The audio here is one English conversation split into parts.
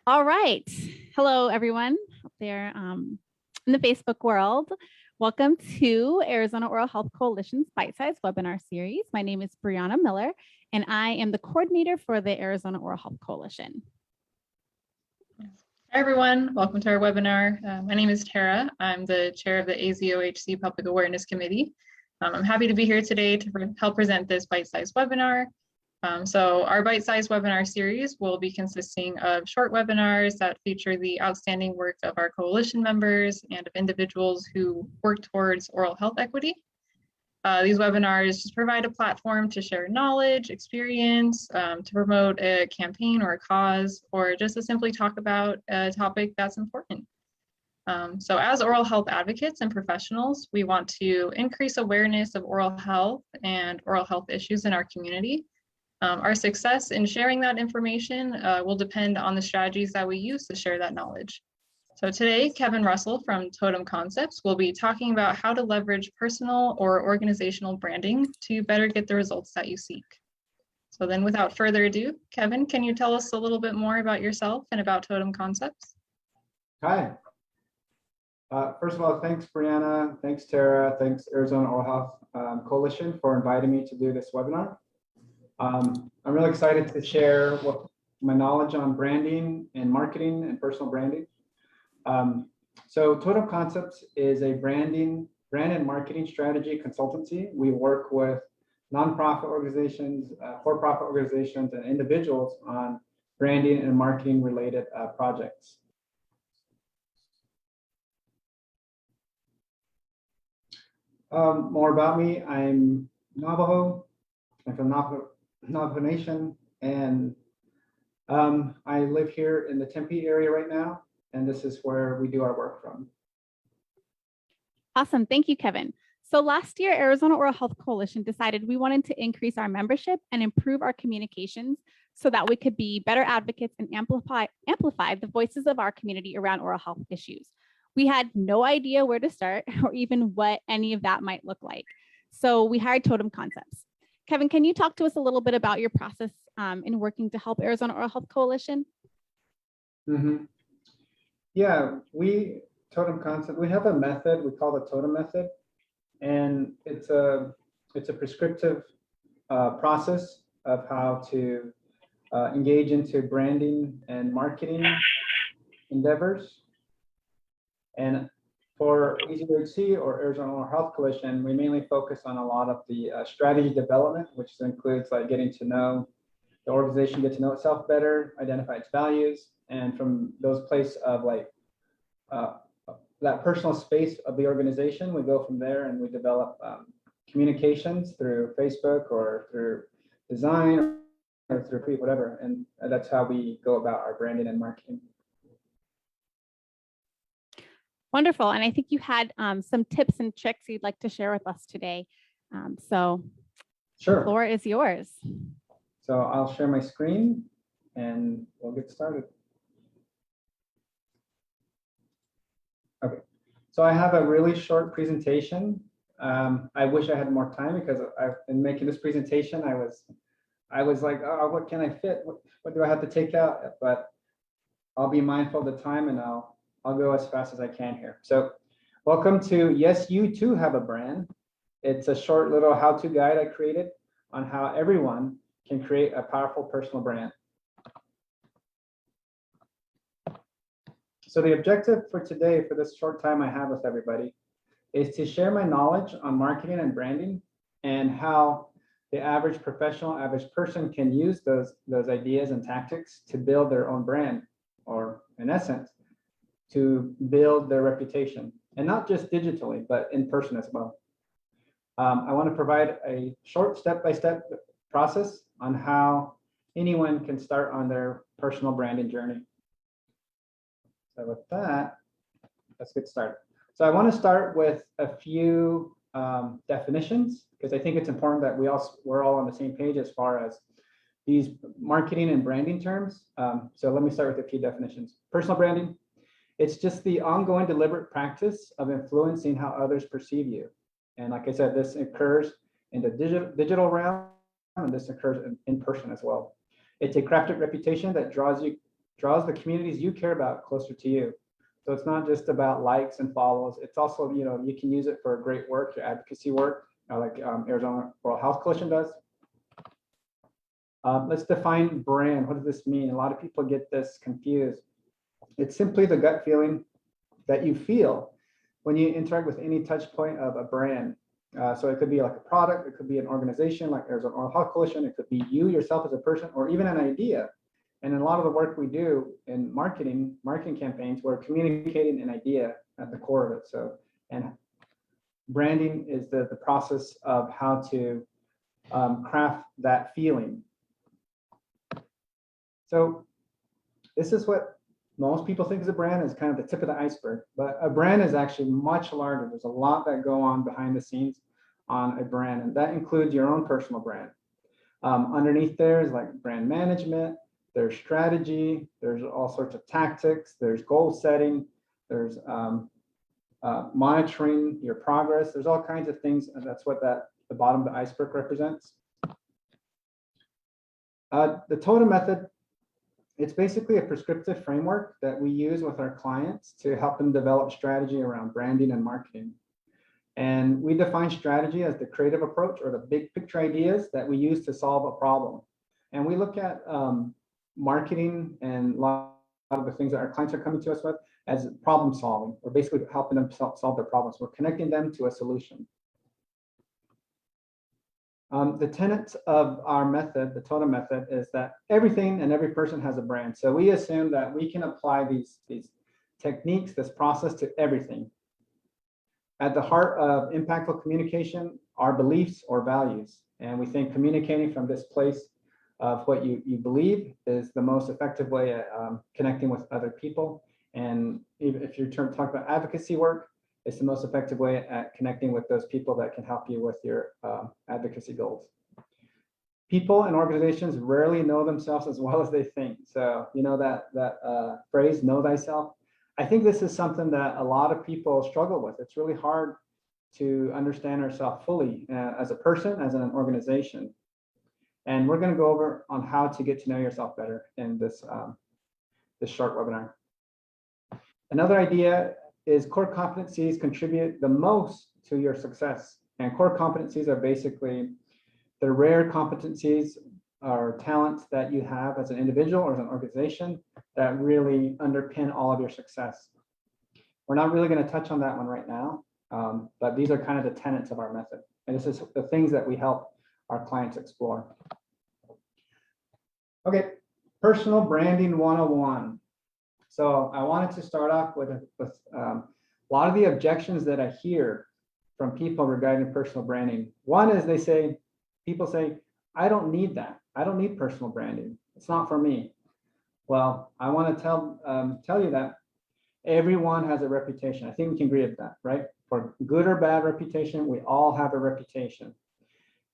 All right. Hello, everyone up there in the Facebook world. Welcome to Arizona Oral Health Coalition's Bite-Sized Webinar Series. My name is Brianna Miller, and I am the coordinator for the Arizona Oral Health Coalition. Hi, everyone. Welcome to our webinar. My name is Tara. I'm the chair of the AZOHC Public Awareness Committee. I'm happy to be here today to help present this bite-sized webinar. So our bite-sized webinar series will be consisting of short webinars that feature the outstanding work of our coalition members and of individuals who work towards oral health equity. These webinars just provide a platform to share knowledge, experience, to promote a campaign or a cause, or just to simply talk about a topic that's important. So as oral health advocates and professionals, we want to increase awareness of oral health and oral health issues in our community. Our success in sharing that information will depend on the strategies that we use to share that knowledge. So today, Kevin Russell from Totem Concepts will be talking about how to leverage personal or organizational branding to better get the results that you seek. So then without further ado, Kevin, can you tell us a little bit more about yourself and about Totem Concepts? Hi. First of all, thanks, Brianna. Thanks, Tara. Thanks, Arizona Oral Health Coalition for inviting me to do this webinar. I'm really excited to share my knowledge on branding and marketing and personal branding. So Totem Concepts is a brand and marketing strategy consultancy. We work with nonprofit organizations, for-profit organizations, and individuals on branding and marketing related projects. More about me, I'm Navajo. I'm from Navajo Nation, and I live here in the Tempe area right now, and this is where we do our work from. Awesome. Thank you, Kevin. So last year, Arizona Oral Health Coalition decided we wanted to increase our membership and improve our communications so that we could be better advocates and amplify the voices of our community around oral health issues. We had no idea where to start or even what any of that might look like. So we hired Totem Concepts. Kevin, can you talk to us a little bit about your process in working to help Arizona Oral Health Coalition? Yeah, Totem Concept, we have a method we call the Totem method, and it's a prescriptive process of how to engage into branding and marketing endeavors. And for AZOHC or Arizona Oral Health Coalition, we mainly focus on a lot of the strategy development, which includes like getting to know the organization, get to know itself better, identify its values, and from those places of like that personal space of the organization, we go from there and we develop communications through Facebook or through design or through whatever, and that's how we go about our branding and marketing. Wonderful. And I think you had some tips and tricks you'd like to share with us today. So sure. The floor is yours. So I'll share my screen and we'll get started. Okay, so I have a really short presentation. I wish I had more time because in making this presentation, I was like, oh, what can I fit? What do I have to take out? But I'll be mindful of the time and I'll go as fast as I can here. So welcome to Yes, You Too Have a Brand. It's a short little how-to guide I created on how everyone can create a powerful personal brand. So the objective for today, for this short time I have with everybody, is to share my knowledge on marketing and branding and how the average professional, average person can use those ideas and tactics to build their own brand, or in essence, to build their reputation, and not just digitally, but in person as well. I want to provide a short step-by-step process on how anyone can start on their personal branding journey. So with that, let's get started. So I want to start with a few definitions, because I think it's important that we're all on the same page as far as these marketing and branding terms. So let me start with a few definitions. Personal branding, it's just the ongoing deliberate practice of influencing how others perceive you. And like I said, this occurs in the digital realm, and this occurs in person as well. It's a crafted reputation that draws you draws the communities you care about closer to you. So it's not just about likes and follows. It's also, you can use it for great work, your advocacy work, like Arizona Oral Health Coalition does. Let's define brand. What does this mean? A lot of people get this confused. It's simply the gut feeling that you feel when you interact with any touch point of a brand. So it could be like a product, it could be an organization like Arizona Oral Health Coalition, it could be you yourself as a person, or even an idea. And in a lot of the work we do in marketing campaigns, we're communicating an idea at the core of it. So, and branding is the process of how to craft that feeling. So this is what most people think is a brand, is kind of the tip of the iceberg, but a brand is actually much larger. There's a lot that go on behind the scenes on a brand, and that includes your own personal brand. Underneath there is like brand management, there's strategy, there's all sorts of tactics, there's goal setting, there's monitoring your progress. There's all kinds of things, and that's what the bottom of the iceberg represents. The totem method, it's basically a prescriptive framework that we use with our clients to help them develop strategy around branding and marketing. And we define strategy as the creative approach or the big picture ideas that we use to solve a problem. And we look at marketing and a lot of the things that our clients are coming to us with as problem solving. We're basically helping them solve their problems. We're connecting them to a solution. The tenets of our method, the totem method, is that everything and every person has a brand. So we assume that we can apply these techniques, this process to everything. At the heart of impactful communication are beliefs or values. And we think communicating from this place of what you believe is the most effective way at connecting with other people. And even if you're talking about advocacy work, it's the most effective way at connecting with those people that can help you with your advocacy goals. People and organizations rarely know themselves as well as they think. So, that phrase, know thyself. I think this is something that a lot of people struggle with. It's really hard to understand ourselves fully as a person, as an organization. And we're going to go over on how to get to know yourself better in this short webinar. Another idea is core competencies contribute the most to your success. And core competencies are basically the rare competencies or talents that you have as an individual or as an organization that really underpin all of your success. We're not really going to touch on that one right now, but these are kind of the tenets of our method. And this is the things that we help our clients explore. Okay, personal branding 101. So I wanted to start off with a lot of the objections that I hear from people regarding personal branding. One is people say, I don't need that. I don't need personal branding. It's not for me. Well, I want to tell you that everyone has a reputation. I think we can agree with that, right? For good or bad reputation, we all have a reputation.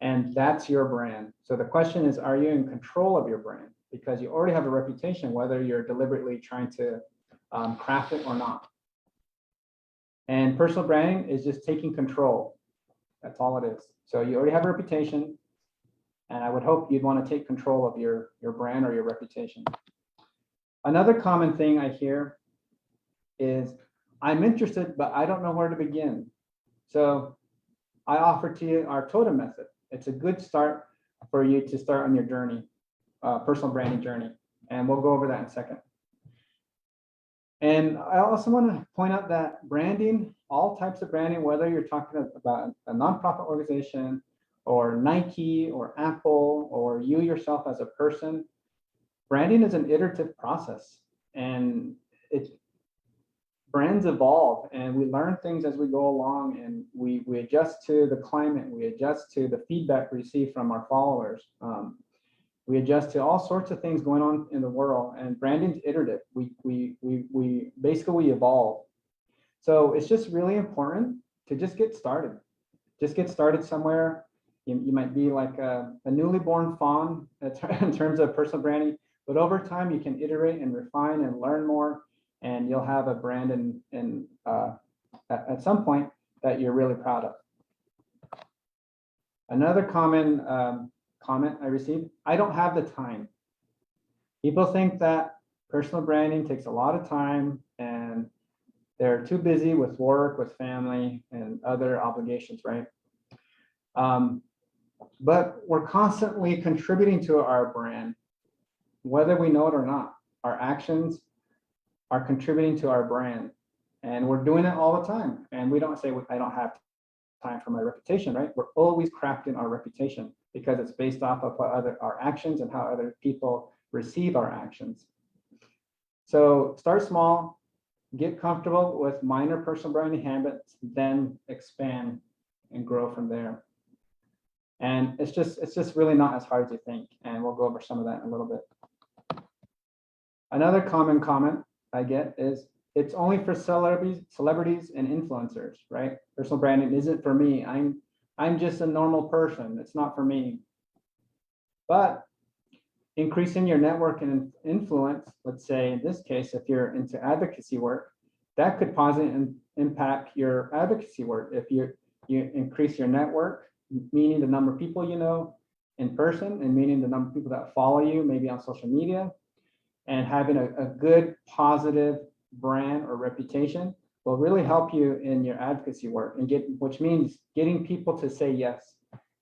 And that's your brand. So the question is, are you in control of your brand? Because you already have a reputation, whether you're deliberately trying to craft it or not. And personal branding is just taking control. That's all it is. So you already have a reputation, and I would hope you'd want to take control of your brand or your reputation. Another common thing I hear is, I'm interested, but I don't know where to begin. So I offer to you our totem method. It's a good start for you to start on your journey, personal branding journey. And we'll go over that in a second. And I also want to point out that branding, all types of branding, whether you're talking about a nonprofit organization or Nike or Apple or you yourself as a person, branding is an iterative process, and brands evolve and we learn things as we go along, and we adjust to the climate, we adjust to the feedback we receive from our followers. We adjust to all sorts of things going on in the world, and branding's iterative. We basically evolve. So it's just really important to just get started. Just get started somewhere. You might be like a newly born fawn in terms of personal branding, but over time you can iterate and refine and learn more, and you'll have a brand at some point that you're really proud of. Another common comment I received, I don't have the time. People think that Personal branding takes a lot of time, and they're too busy with work, with family, and other obligations, right? But we're constantly contributing to our brand, whether we know it or not. Our actions are contributing to our brand, and we're doing it all the time. And we don't say, I don't have time for my reputation, right? We're always crafting our reputation because it's based off of what our actions and how other people receive our actions. So start small, get comfortable with minor personal branding habits, then expand and grow from there. And it's just really not as hard as you think. And we'll go over some of that in a little bit. Another common comment I get is, it's only for celebrities and influencers, right? Personal branding isn't for me. I'm just a normal person. It's not for me. But increasing your network and influence, let's say in this case, if you're into advocacy work, that could positively impact your advocacy work. If you increase your network, meaning the number of people you know in person, and meaning the number of people that follow you, maybe on social media, and having a good positive brand or reputation will really help you in your advocacy work, and which means getting people to say yes,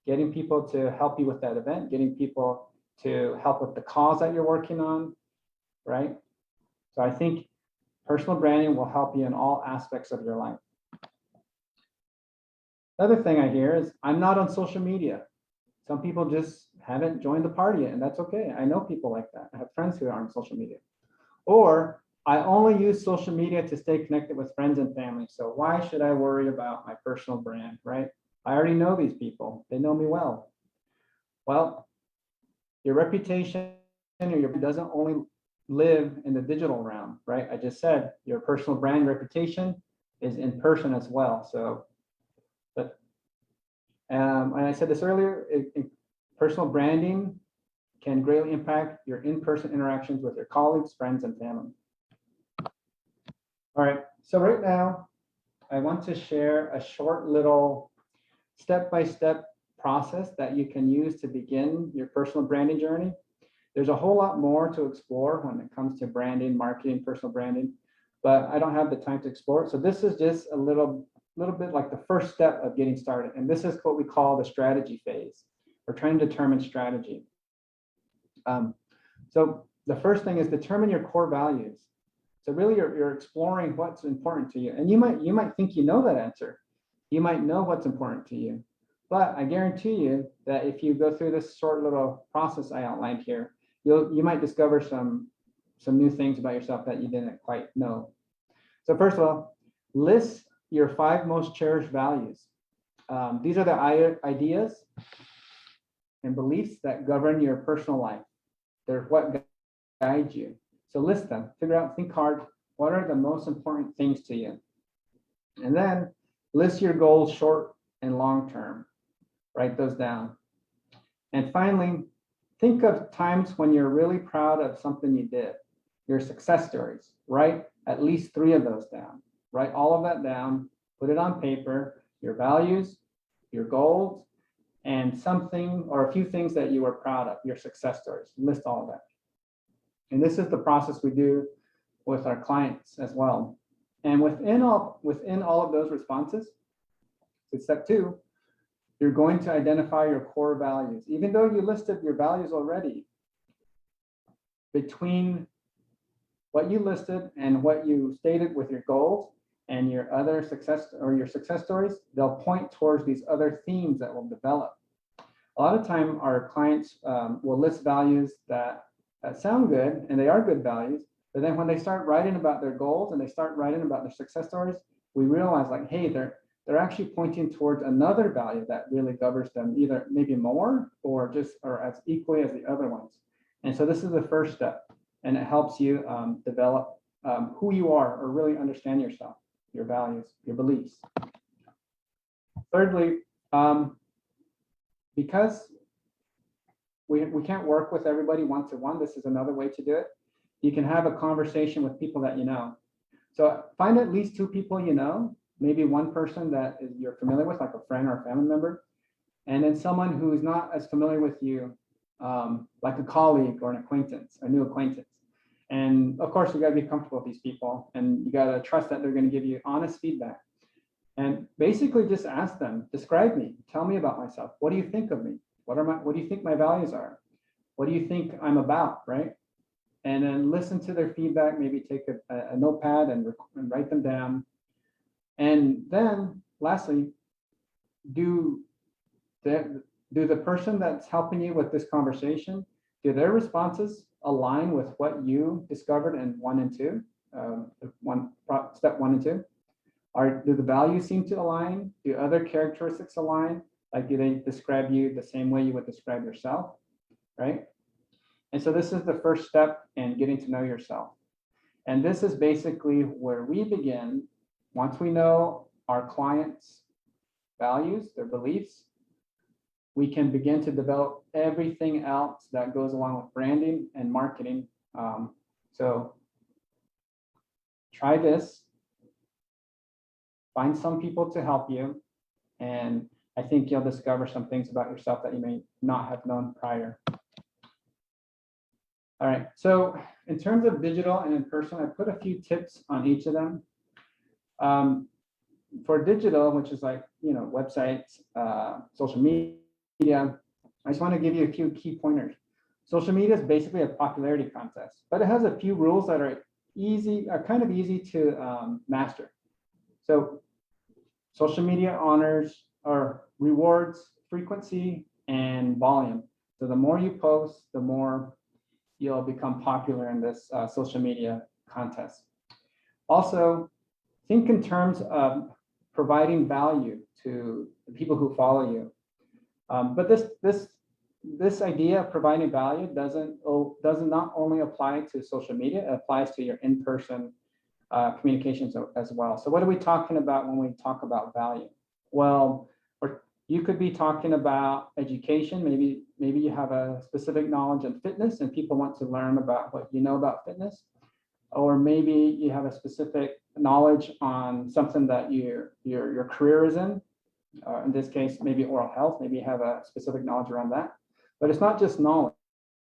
getting people to help you with that event, getting people to help with the cause that you're working on, right? So I think personal branding will help you in all aspects of your life. Another thing I hear is, I'm not on social media. Some people just haven't joined the party yet, and that's okay. I know people like that. I have friends who are on social media. Or, I only use social media to stay connected with friends and family. So why should I worry about my personal brand, right? I already know these people. They know me well. Well, your reputation doesn't only live in the digital realm, right? I just said your personal brand reputation is in person as well. So, and I said this earlier, personal branding can greatly impact your in-person interactions with your colleagues, friends, and family. All right, so right now, I want to share a short little step-by-step process that you can use to begin your personal branding journey. There's a whole lot more to explore when it comes to branding, marketing, personal branding, but I don't have the time to explore it. So this is just a little bit like the first step of getting started. And this is what we call the strategy phase. We're trying to determine strategy. So the first thing is determine your core values. So really you're exploring what's important to you. And you might think you know that answer. You might know what's important to you. But I guarantee you that if you go through this short little process I outlined here, you might discover some new things about yourself that you didn't quite know. So first of all, list your 5 most cherished values. These are the ideas and beliefs that govern your personal life. They're what guide you. So list them, figure out, think hard, what are the most important things to you? And then list your goals, short and long term. Write those down. And finally, think of times when you're really proud of something you did, your success stories. Write at least 3 of those down. Write all of that down, put it on paper, your values, your goals, and something or a few things that you were proud of, your success stories. List all of that. And this is the process we do with our clients as well. And within all of those responses, so step 2, you're going to identify your core values. Even though you listed your values already, between what you listed and what you stated with your goals and your other success stories, they'll point towards these other themes that will develop. A lot of time our clients will list values that sound good, and they are good values, but then when they start writing about their goals and they start writing about their success stories, we realize like, hey, they're actually pointing towards another value that really governs them, either maybe more or as equally as the other ones. And so this is the first step, and it helps you develop who you are or really understand yourself, your values, your beliefs. Thirdly, because we can't work with everybody one-to-one, this is another way to do it. You can have a conversation with people that you know. So find at least 2 people you know, maybe one person that you're familiar with, like a friend or a family member, and then someone who's not as familiar with you, like a colleague or an acquaintance, a new acquaintance. And of course, you got to be comfortable with these people, and you got to trust that they're going to give you honest feedback. And basically just ask them, describe me, tell me about myself. What do you think of me? What do you think my values are? What do you think I'm about, right? And then listen to their feedback, maybe take a notepad and write them down. And then lastly, do the person that's helping you with this conversation, do their responses align with what you discovered in 1 and 2, step 1 and 2? Do the values seem to align? Do other characteristics align? Like, do they describe you the same way you would describe yourself, right? And so this is the first step in getting to know yourself. And this is basically where we begin. Once we know our clients' values, their beliefs, we can begin to develop everything else that goes along with branding and marketing. So try this. Find some people to help you, and I think you'll discover some things about yourself that you may not have known prior. All right, so in terms of digital and in person, I put a few tips on each of them. For digital, which is like, websites, social media, I just want to give you a few key pointers. Social media is basically a popularity contest, but it has a few rules that are kind of easy to master. So social media honors or rewards frequency and volume. So the more you post, the more you'll become popular in this social media contest. Also, think in terms of providing value to the people who follow you. But this idea of providing value doesn't not only apply to social media, it applies to your in-person communications as well. So what are we talking about when we talk about value? Well, you could be talking about education. Maybe you have a specific knowledge in fitness and people want to learn about what you know about fitness. Or maybe you have a specific knowledge on something that your career is in. In this case, maybe oral health. Maybe you have a specific knowledge around that. But it's not just knowledge.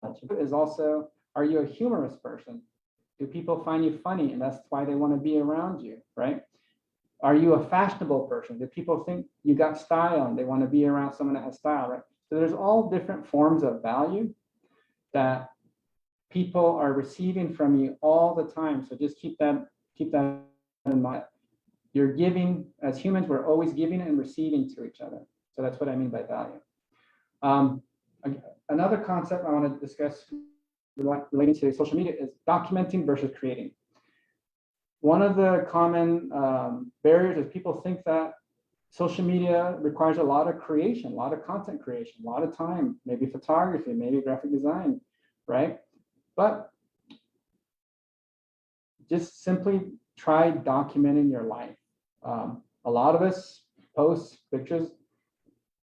It is also, are you a humorous person? Do people find you funny and that's why they want to be around you, right? Are you a fashionable person? Do people think you got style and they want to be around someone that has style, right? So there's all different forms of value that people are receiving from you all the time. So just keep that in mind. You're giving, as humans, we're always giving and receiving to each other. So that's what I mean by value. Another concept I want to discuss relating to social media is documenting versus creating. One of the common barriers is people think that social media requires a lot of creation, a lot of content creation, a lot of time, maybe photography, maybe graphic design, right? But just simply try documenting your life. A lot of us post pictures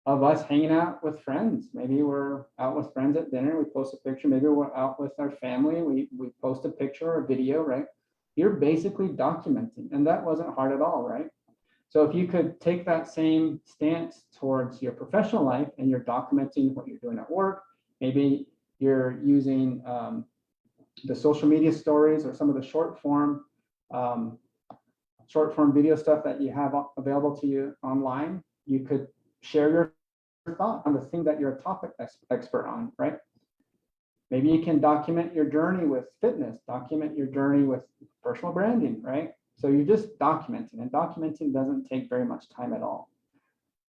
of us hanging out with friends. Maybe we're out with friends at dinner, we post a picture. Maybe we're out with our family, we post a picture or a video, right? You're basically documenting, and that wasn't hard at all, right? So if you could take that same stance towards your professional life and you're documenting what you're doing at work, maybe you're using the social media stories or some of the short form video stuff that you have available to you online, you could share your thought on the thing that you're a topic expert on, right? Maybe you can document your journey with fitness, document your journey with personal branding, right? So you're just documenting, and documenting doesn't take very much time at all.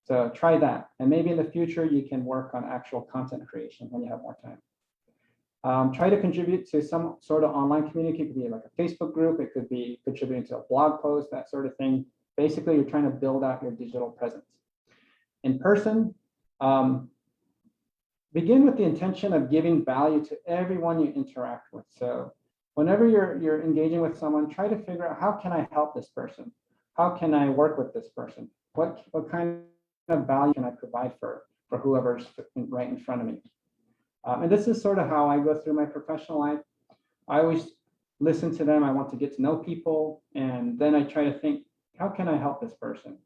So try that. And maybe in the future, you can work on actual content creation when you have more time. Try to contribute to some sort of online community. It could be like a Facebook group. It could be contributing to a blog post, that sort of thing. Basically, you're trying to build out your digital presence. In person, begin with the intention of giving value to everyone you interact with. So whenever you're engaging with someone, try to figure out, how can I help this person? How can I work with this person? What kind of value can I provide for whoever's right in front of me? And this is sort of how I go through my professional life. I always listen to them. I want to get to know people. And then I try to think, how can I help this person?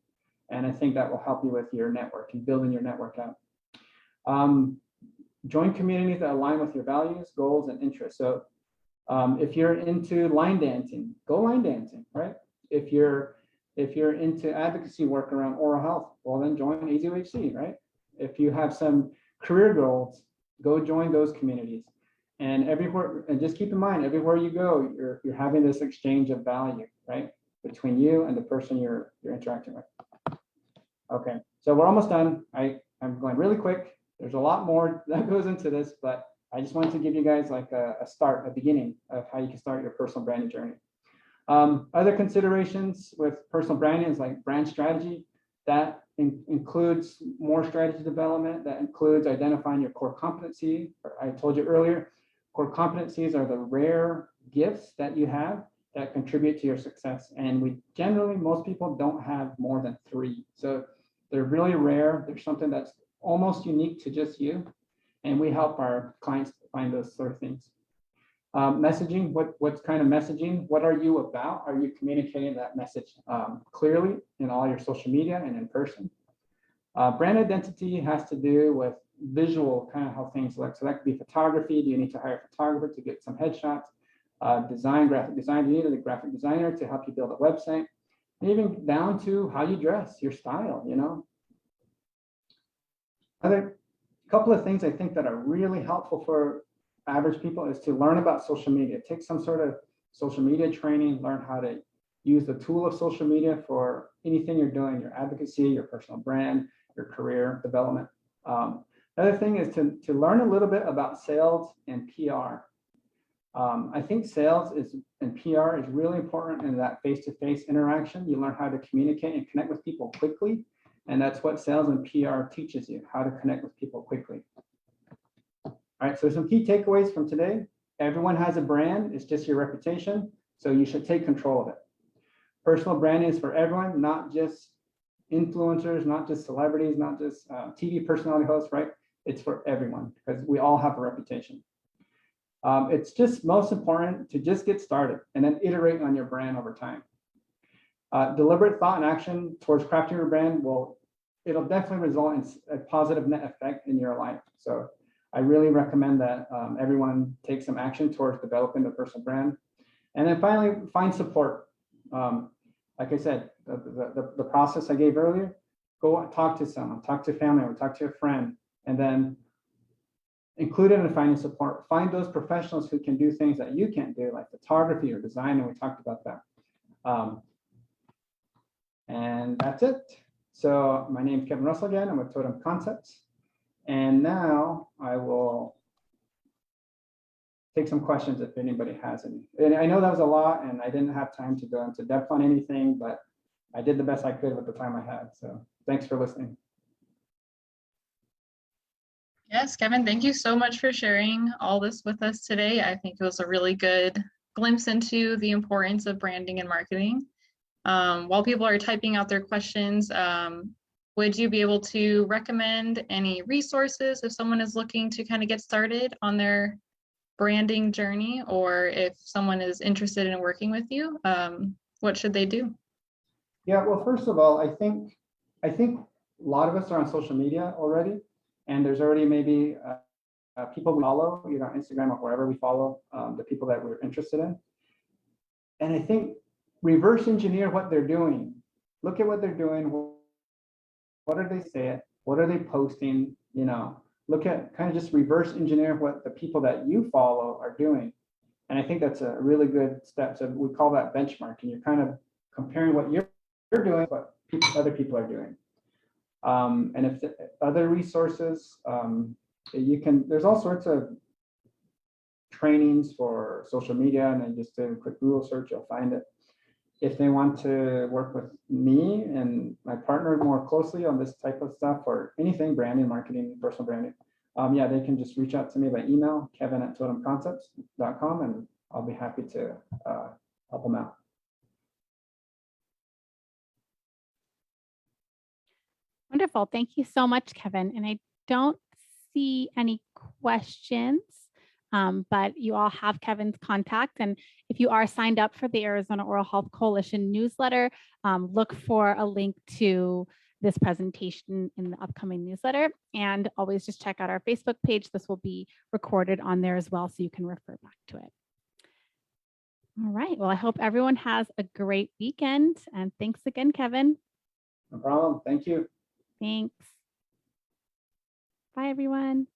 And I think that will help you with your network and building your network out. Join communities that align with your values, goals, and interests. So If you're into line dancing, go line dancing, right? If you're into advocacy work around oral health, well then join AZOHC, right? If you have some career goals, go join those communities. And everywhere, and just keep in mind, everywhere you go, you're having this exchange of value, right? Between you and the person you're interacting with. Okay, so we're almost done. I'm going really quick. There's a lot more that goes into this, but I just wanted to give you guys like a start, a beginning of how you can start your personal branding journey. Other considerations with personal branding is like brand strategy. That includes more strategy development. That includes identifying your core competency. I told you earlier, core competencies are the rare gifts that you have that contribute to your success. And we generally, most people don't have more than 3. So they're really rare. There's something that's almost unique to just you. And we help our clients find those sort of things. Messaging, what kind of messaging? What are you about? Are you communicating that message clearly in all your social media and in person? Brand identity has to do with visual, kind of how things look. So that could be photography. Do you need to hire a photographer to get some headshots? Design, graphic design. Do you need a graphic designer to help you build a website? And even down to how you dress, your style, you know. Other couple of things I think that are really helpful for average people is to learn about social media. Take some sort of social media training, learn how to use the tool of social media for anything you're doing, your advocacy, your personal brand, your career development. Another thing is to learn a little bit about sales and PR. I think sales and PR is really important in that face-to-face interaction. You learn how to communicate and connect with people quickly. And that's what sales and PR teaches you, how to connect with people quickly. All right, so some key takeaways from today. Everyone has a brand, it's just your reputation, so you should take control of it. Personal branding is for everyone, not just influencers, not just celebrities, not just TV personality hosts, right? It's for everyone because we all have a reputation. It's just most important to just get started and then iterate on your brand over time. Deliberate thought and action towards crafting your brand it'll definitely result in a positive net effect in your life. So I really recommend that everyone take some action towards developing the personal brand. And then finally, find support. Like I said, the process I gave earlier, go talk to someone, talk to family, or talk to a friend, and then include it in finding support. Find those professionals who can do things that you can't do, like photography or design, and we talked about that. And that's it. So my name is Kevin Russell again. I'm with Totem Concepts. And now I will take some questions if anybody has any. And I know that was a lot and I didn't have time to go into depth on anything, but I did the best I could with the time I had. So thanks for listening. Yes, Kevin, thank you so much for sharing all this with us today. I think it was a really good glimpse into the importance of branding and marketing. While people are typing out their questions, would you be able to recommend any resources if someone is looking to kind of get started on their branding journey, or if someone is interested in working with you, what should they do? Yeah, well, first of all, I think a lot of us are on social media already, and there's already maybe people we follow, either on Instagram or wherever we follow the people that we're interested in. And I think reverse engineer what they're doing. Look at what they're doing. What are they saying? What are they posting? You know, look at kind of just reverse engineer what the people that you follow are doing. And I think that's a really good step. So we call that benchmarking. You're kind of comparing what you're doing, what other people are doing. And if other resources, there's all sorts of trainings for social media, and then just do a quick Google search, you'll find it. If they want to work with me and my partner more closely on this type of stuff or anything, branding, marketing, personal branding, yeah, they can just reach out to me by email, kevin@totemconcepts.com, and I'll be happy to help them out. Wonderful. Thank you so much, Kevin. And I don't see any questions, but you all have Kevin's contact. And if you are signed up for the Arizona Oral Health Coalition newsletter, look for a link to this presentation in the upcoming newsletter. And always just check out our Facebook page. This will be recorded on there as well, so you can refer back to it. All right. Well, I hope everyone has a great weekend. And thanks again, Kevin. No problem. Thank you. Thanks. Bye, everyone.